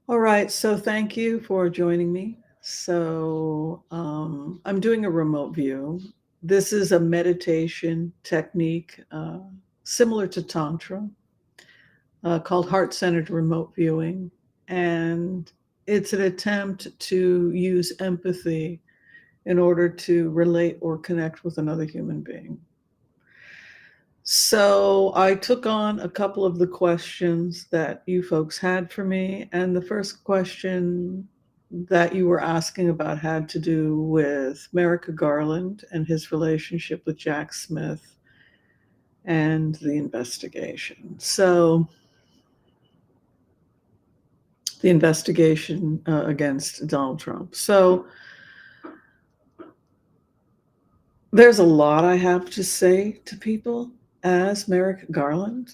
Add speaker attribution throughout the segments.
Speaker 1: All right, so thank you for joining me. I'm doing a remote view. This is a meditation technique similar to Tantra called heart centered remote viewing. And it's an attempt to use empathy in order to relate or connect with another human being. So I took on a couple of the questions that you folks had for me. And the first question that you were asking about had to do with Merrick Garland and his relationship with Jack Smith and the investigation. So the investigation against Donald Trump. So there's a lot I have to say to people as Merrick Garland.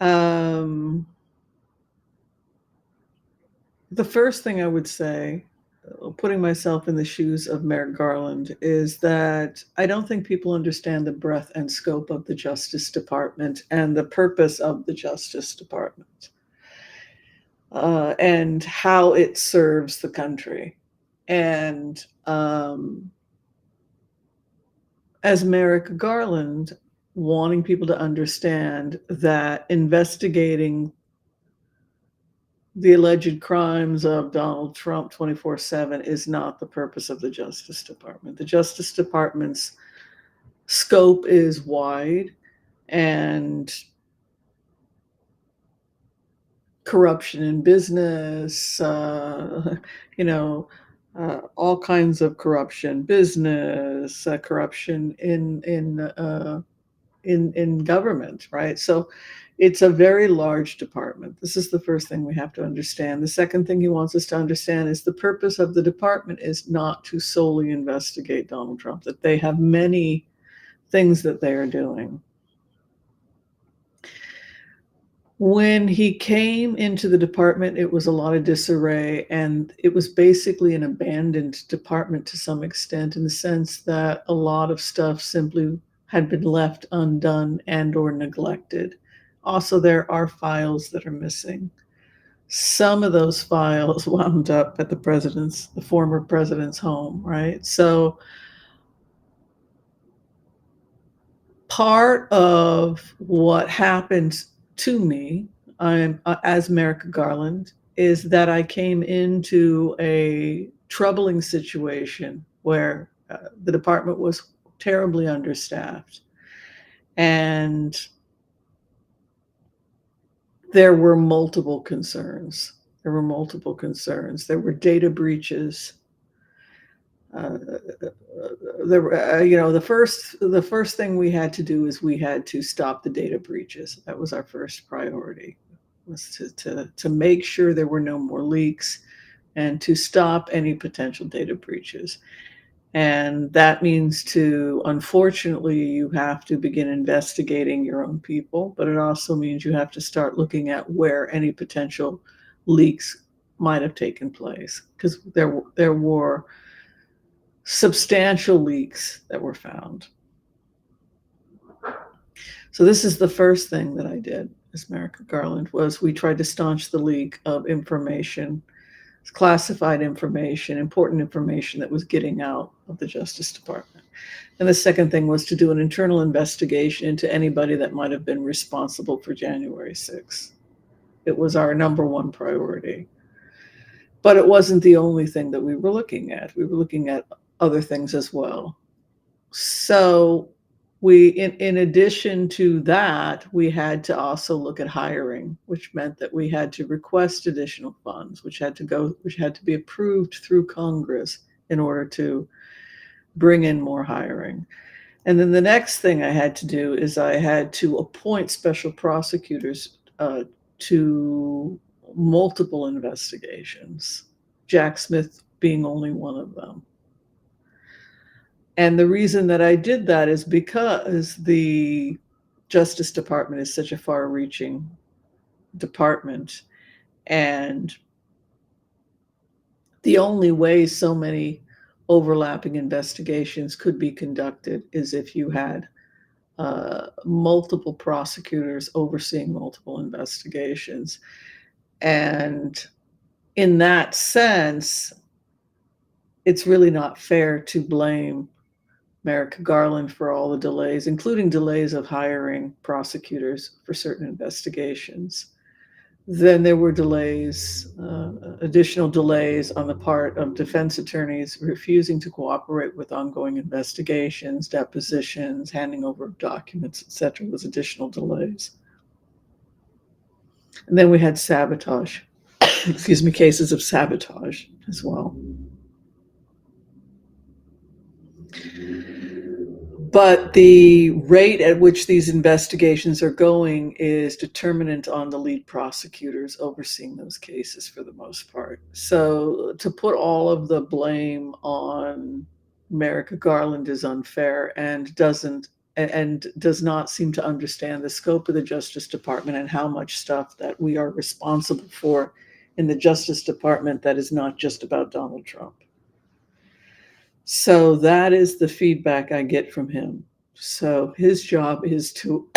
Speaker 1: um, The first thing I would say, putting myself in the shoes of Merrick Garland, is that I don't think people understand the breadth and scope of the Justice Department and the purpose of the Justice Department, and how it serves the country. And as Merrick Garland, wanting people to understand that investigating the alleged crimes of Donald Trump 24/7 is not the purpose of the Justice Department. The Justice Department's scope is wide, and corruption in business, you know, all kinds of corruption, business, corruption in government, right? So it's a very large department. This is the first thing we have to understand. The second thing he wants us to understand is the purpose of the department is not to solely investigate Donald Trump, that they have many things that they are doing. When he came into the department, it was a lot of disarray, and it was basically an abandoned department to some extent, in the sense that a lot of stuff simply had been left undone and or neglected. Also, there are files that are missing. Some of those files wound up at the former president's home, right? So part of what happened to me, as Merrick Garland, is that I came into a troubling situation where the department was terribly understaffed, and there were multiple concerns. There were multiple concerns. There were data breaches. Uh, the first thing we had to do is we had to stop the data breaches. That was our first priority, was to make sure there were no more leaks and to stop any potential data breaches. And that means unfortunately, you have to begin investigating your own people, but it also means you have to start looking at where any potential leaks might have taken place, because there were substantial leaks that were found. So this is the first thing that I did as Merrick Garland, was we tried to staunch the leak of information, classified information, important information that was getting out of the Justice Department. And the second thing was to do an internal investigation into anybody that might have been responsible for January 6th. It was our number one priority. But it wasn't the only thing that we were looking at. We were looking at other things as well. So in addition to that, we had to also look at hiring, which meant that we had to request additional funds, which had to be approved through Congress in order to bring in more hiring. And then the next thing I had to do is I had to appoint special prosecutors to multiple investigations, Jack Smith being only one of them. And the reason that I did that is because the Justice Department is such a far-reaching department, and the only way so many overlapping investigations could be conducted is if you had multiple prosecutors overseeing multiple investigations. And in that sense, it's really not fair to blame Merrick Garland for all the delays, including delays of hiring prosecutors for certain investigations. Then there were delays, additional delays on the part of defense attorneys refusing to cooperate with ongoing investigations, depositions, handing over of documents, etc. was additional delays. And then we had sabotage, cases of sabotage as well. But the rate at which these investigations are going is determinant on the lead prosecutors overseeing those cases for the most part. So to put all of the blame on Merrick Garland is unfair and does not seem to understand the scope of the Justice Department and how much stuff that we are responsible for in the Justice Department that is not just about Donald Trump. So that is the feedback I get from him. So his job is to,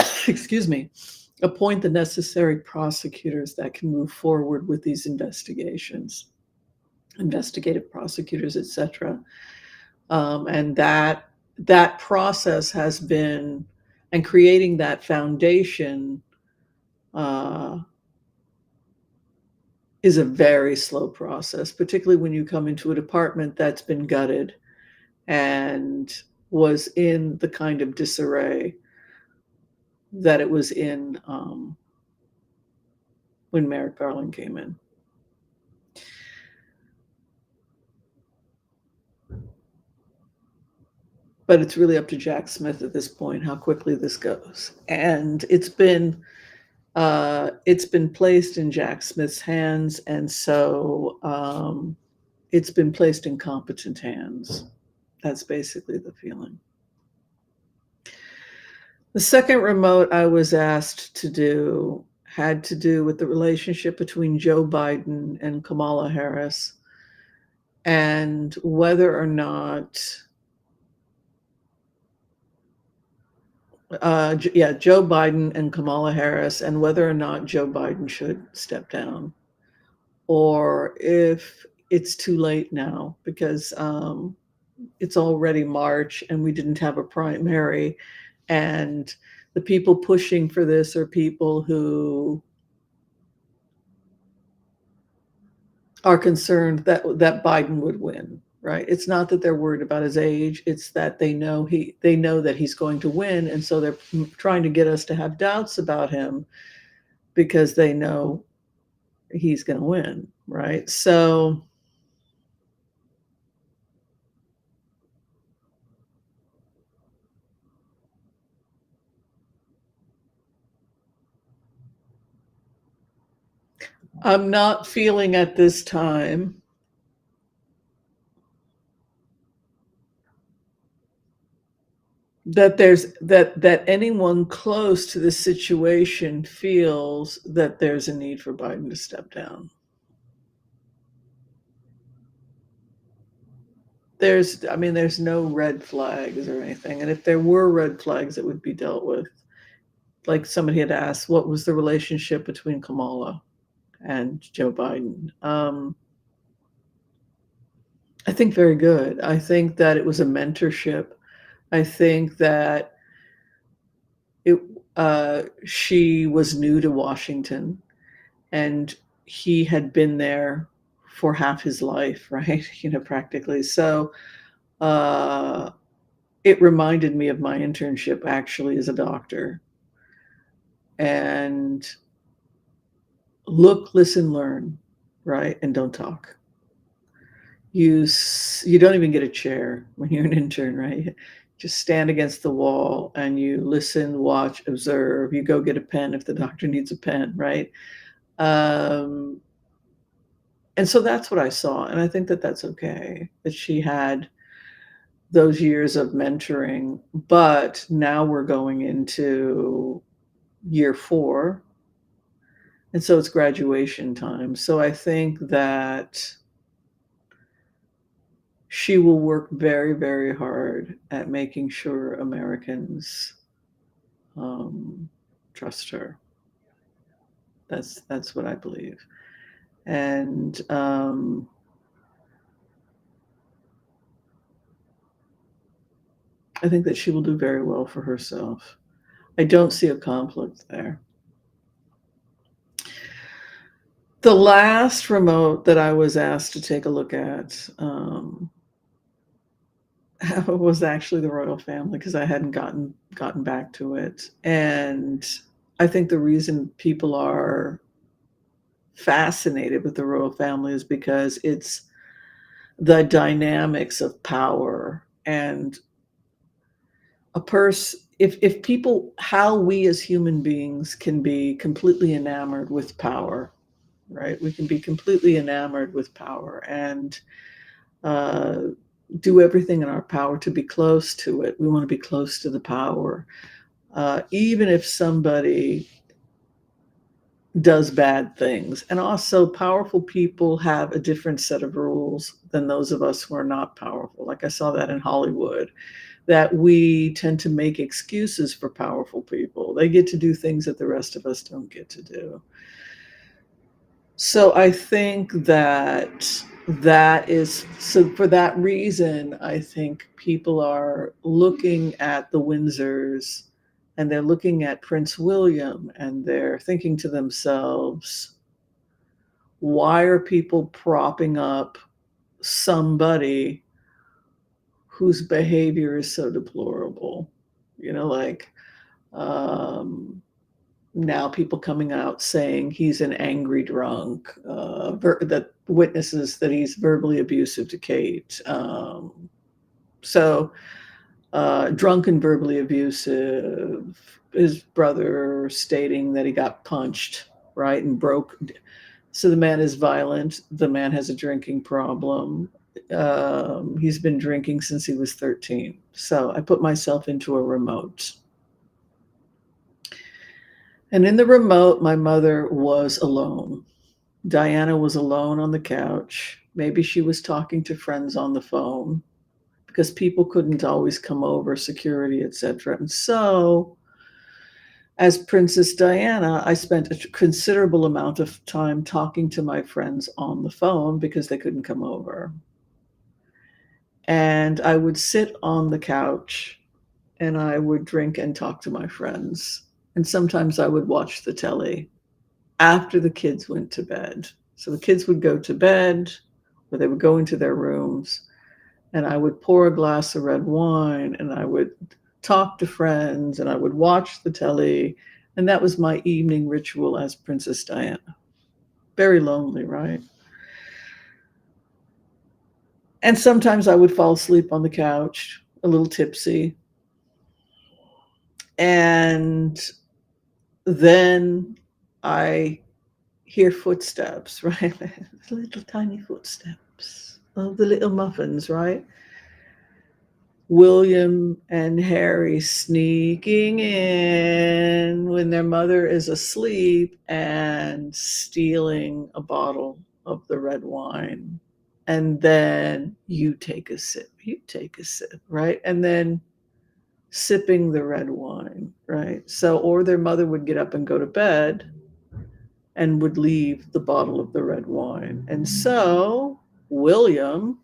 Speaker 1: appoint the necessary prosecutors that can move forward with these investigations, investigative prosecutors, etc. And that process has been, and creating that foundation is a very slow process, particularly when you come into a department that's been gutted and was in the kind of disarray that it was in when Merrick Garland came in. But it's really up to Jack Smith at this point how quickly this goes, and it's been placed in Jack Smith's hands, and so it's been placed in competent hands. That's basically the feeling. The second remote I was asked to do had to do with the relationship between Joe Biden and Kamala Harris and whether or not, Joe Biden and Kamala Harris, and whether or not Joe Biden should step down or if it's too late now because it's already March and we didn't have a primary. And the people pushing for this are people who are concerned that Biden would win, right? It's not that they're worried about his age, it's that they know that he's going to win, and so they're trying to get us to have doubts about him because they know he's going to win, right? So I'm not feeling at this time that that anyone close to the situation feels that there's a need for Biden to step down. There's no red flags or anything, and if there were red flags, it would be dealt with. Like somebody had asked, what was the relationship between Kamala and Joe Biden? I think very good. I think that it was a mentorship. I think that she was new to Washington, and he had been there for half his life, right? Practically. So it reminded me of my internship actually as a doctor. And look, listen, learn, right? And don't talk. You don't even get a chair when you're an intern, right? Just stand against the wall and you listen, watch, observe. You go get a pen if the doctor needs a pen, right? And so that's what I saw, and I think that that's okay that she had those years of mentoring. But now we're going into year 4, and so it's graduation time. So I think that she will work very, very hard at making sure Americans trust her. That's what I believe. And I think that she will do very well for herself. I don't see a conflict there. The last remote that I was asked to take a look at was actually the royal family because I hadn't gotten back to it. And I think the reason people are fascinated with the royal family is because it's the dynamics of power and a person if people how we as human beings can be completely enamored with power, right? We can be completely enamored with power and uh, do everything in our power to be close to it. We want to be close to the power, even if somebody does bad things. And also, powerful people have a different set of rules than those of us who are not powerful. Like I saw that in Hollywood, that we tend to make excuses for powerful people. They get to do things that the rest of us don't get to do. So I think that is so for that reason, I think people are looking at the Windsors and they're looking at Prince William and they're thinking to themselves, why are people propping up somebody whose behavior is so deplorable? You know, like um, now people coming out saying he's an angry drunk, that witnesses that he's verbally abusive to Kate. Drunk and verbally abusive. His brother stating that he got punched, right, and broke. So the man is violent. The man has a drinking problem. He's been drinking since he was 13. So I put myself into a remote. And in the remote, my mother was alone. Diana was alone on the couch. Maybe she was talking to friends on the phone because people couldn't always come over, security, etc. And so, as Princess Diana, I spent a considerable amount of time talking to my friends on the phone because they couldn't come over. And I would sit on the couch and I would drink and talk to my friends. And sometimes I would watch the telly after the kids went to bed. So the kids would go to bed or they would go into their rooms and I would pour a glass of red wine and I would talk to friends and I would watch the telly. And that was my evening ritual as Princess Diana. Very lonely, right? And sometimes I would fall asleep on the couch, a little tipsy. And then I hear footsteps, right? Little tiny footsteps of the little muffins, right? William and Harry sneaking in when their mother is asleep and stealing a bottle of the red wine. And then you take a sip, right? And then sipping the red wine, right? So, or their mother would get up and go to bed and would leave the bottle of the red wine. And so William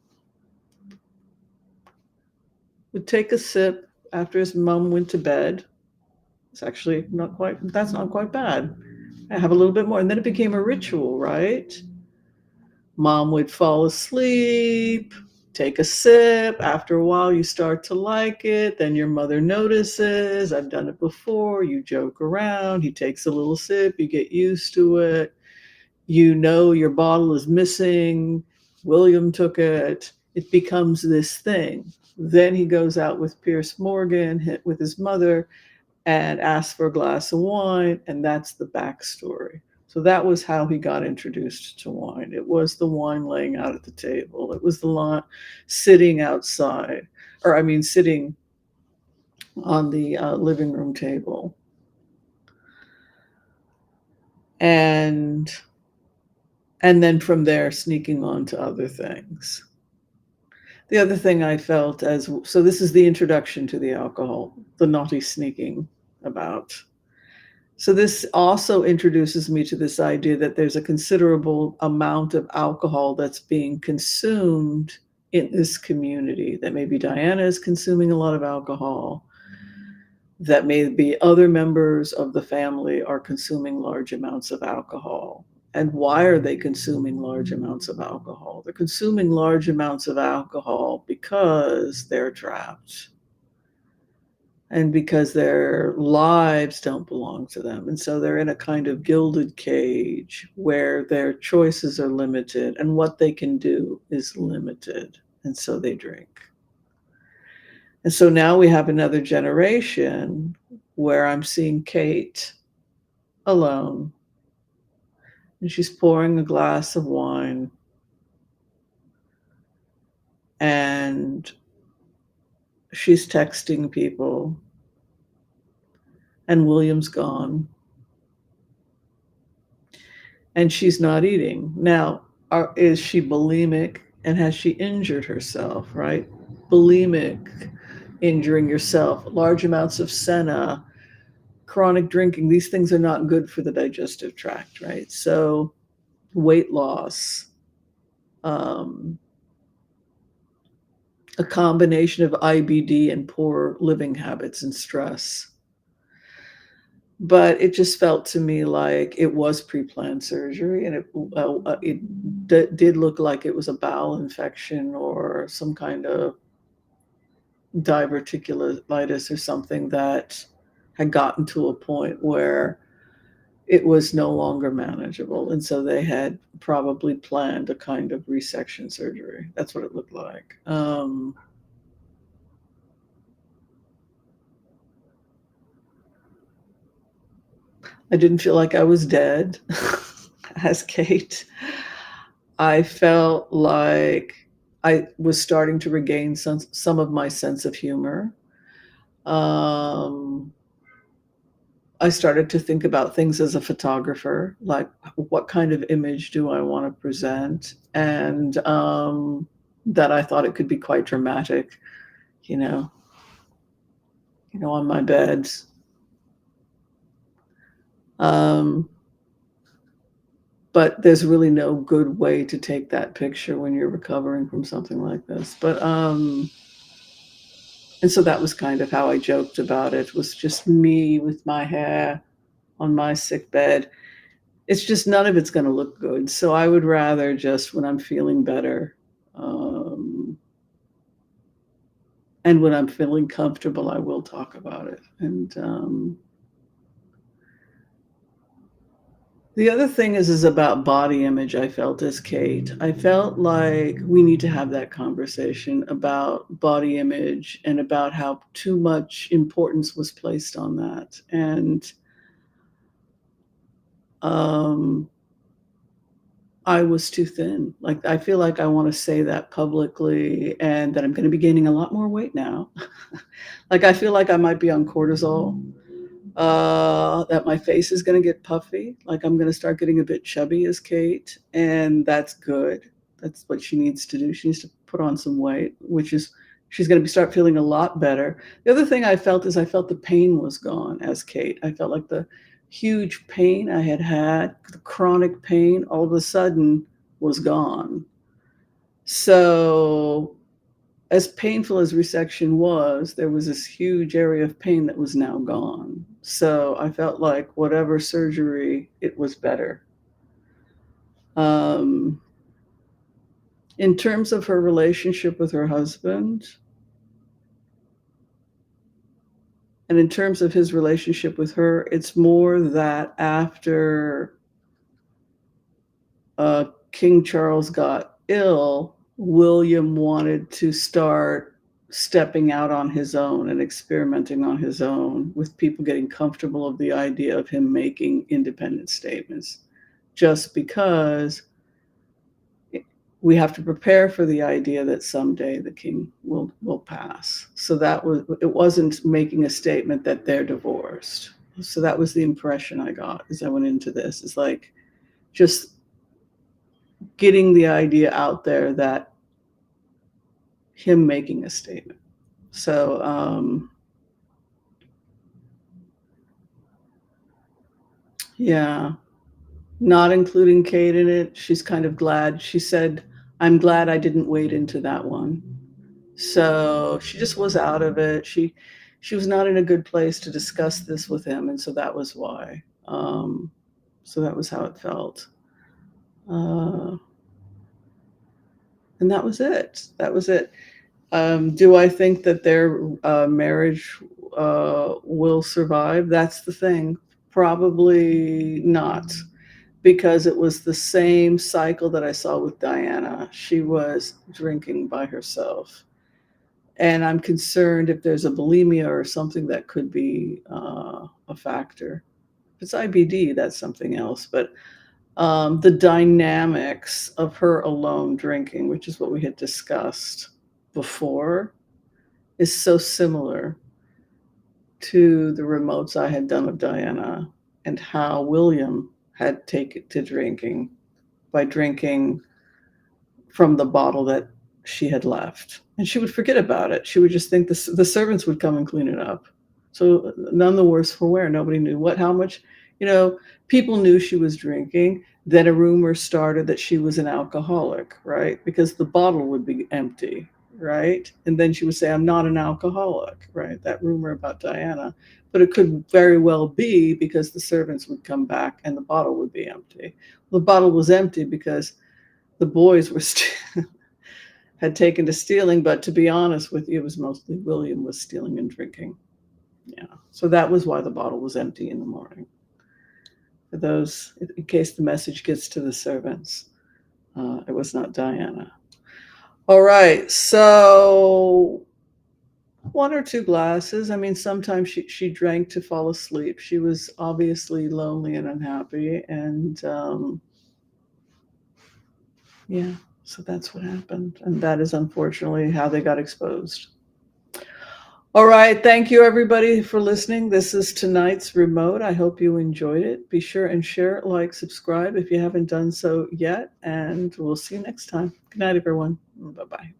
Speaker 1: would take a sip after his mom went to bed. It's actually that's not quite bad. I have a little bit more. And then it became a ritual, right? Mom would fall asleep, take a sip. After a while, you start to like it. Then your mother notices. I've done it before. You joke around. He takes a little sip. You get used to it. You know your bottle is missing. William took it. It becomes this thing. Then he goes out with Pierce Morgan, with his mother, and asks for a glass of wine, and that's the backstory. So that was how he got introduced to wine. It was the wine laying out at the table. It was the sitting outside, or I mean, sitting on the living room table. And then from there, sneaking on to other things. The other thing I felt so this is the introduction to the alcohol, the naughty sneaking about. So this also introduces me to this idea that there's a considerable amount of alcohol that's being consumed in this community, that maybe Diana is consuming a lot of alcohol, that maybe other members of the family are consuming large amounts of alcohol. And why are they consuming large amounts of alcohol? They're consuming large amounts of alcohol because they're trapped and because their lives don't belong to them. And so they're in a kind of gilded cage where their choices are limited and what they can do is limited. And so they drink. And so now we have another generation where I'm seeing Kate alone, and she's pouring a glass of wine, and she's texting people, and William's gone, and she's not eating. Now, is she bulimic, and has she injured herself, right? Bulimic, injuring yourself, large amounts of senna, chronic drinking, these things are not good for the digestive tract, right? So weight loss, um, a combination of IBD and poor living habits and stress. But it just felt to me like it was pre-planned surgery, and it did look like it was a bowel infection or some kind of diverticulitis or something that had gotten to a point where it was no longer manageable. And so they had probably planned a kind of resection surgery. That's what it looked like. I didn't feel like I was dead as Kate. I felt like I was starting to regain some of my sense of humor. Um, I started to think about things as a photographer, like what kind of image do I want to present? And that I thought it could be quite dramatic, you know, on my bed. Um, but there's really no good way to take that picture when you're recovering from something like this. And so that was kind of how I joked about it, was just me with my hair on my sick bed. It's just none of it's going to look good. So I would rather just when I'm feeling better, um, and when I'm feeling comfortable, I will talk about it. And the other thing is about body image. I felt as Kate, I felt like we need to have that conversation about body image and about how too much importance was placed on that. And um, I was too thin. Like, I feel like I want to say that publicly and that I'm going to be gaining a lot more weight now. Like, I feel like I might be on cortisol, that my face is going to get puffy. Like, I'm going to start getting a bit chubby as Kate, and that's good. That's what she needs to do. She needs to put on some weight, which is she's going to start feeling a lot better. The other thing I felt is I felt the pain was gone as Kate. I felt like the huge pain I had, the chronic pain, all of a sudden was gone. So as painful as resection was, there was this huge area of pain that was now gone. So I felt like whatever surgery, it was better. Um, in terms of her relationship with her husband, and in terms of his relationship with her, it's more that after King Charles got ill, William wanted to start stepping out on his own and experimenting on his own, with people getting comfortable of the idea of him making independent statements, just because we have to prepare for the idea that someday the king will pass. So it wasn't making a statement that they're divorced. So that was the impression I got as I went into this, is like just getting the idea out there that him making a statement. So Yeah. Not including Kate in it. She's kind of glad. She said, "I'm glad I didn't wade into that one." So she just was out of it. She was not in a good place to discuss this with him, and so that was why. So that was how it felt. Uh, and that was it. That was it. Do I think that their marriage will survive? That's the thing. Probably not, because it was the same cycle that I saw with Diana. She was drinking by herself. And I'm concerned if there's a bulimia or something that could be a factor. If it's IBD, that's something else. But the dynamics of her alone drinking, which is what we had discussed before, is so similar to the remotes I had done of Diana and how William had taken to drinking by drinking from the bottle that she had left. And she would forget about it. She would just think the servants would come and clean it up. So none the worse for wear. Nobody knew what, how much, you know, people knew she was drinking. Then a rumor started that she was an alcoholic, right? Because the bottle would be empty, right? And then she would say, "I'm not an alcoholic," right? That rumor about Diana. But it could very well be because the servants would come back and the bottle would be empty. The bottle was empty because the boys were had taken to stealing, but to be honest with you, it was mostly William was stealing and drinking. Yeah. So that was why the bottle was empty in the morning. For those, in case the message gets to the servants, it was not Diana. All right. So one or two glasses. I mean, sometimes she drank to fall asleep. She was obviously lonely and unhappy. And yeah, so that's what happened. And that is unfortunately how they got exposed. All right. Thank you, everybody, for listening. This is tonight's remote. I hope you enjoyed it. Be sure and share, like, subscribe if you haven't done so yet. And we'll see you next time. Good night, everyone. Bye-bye.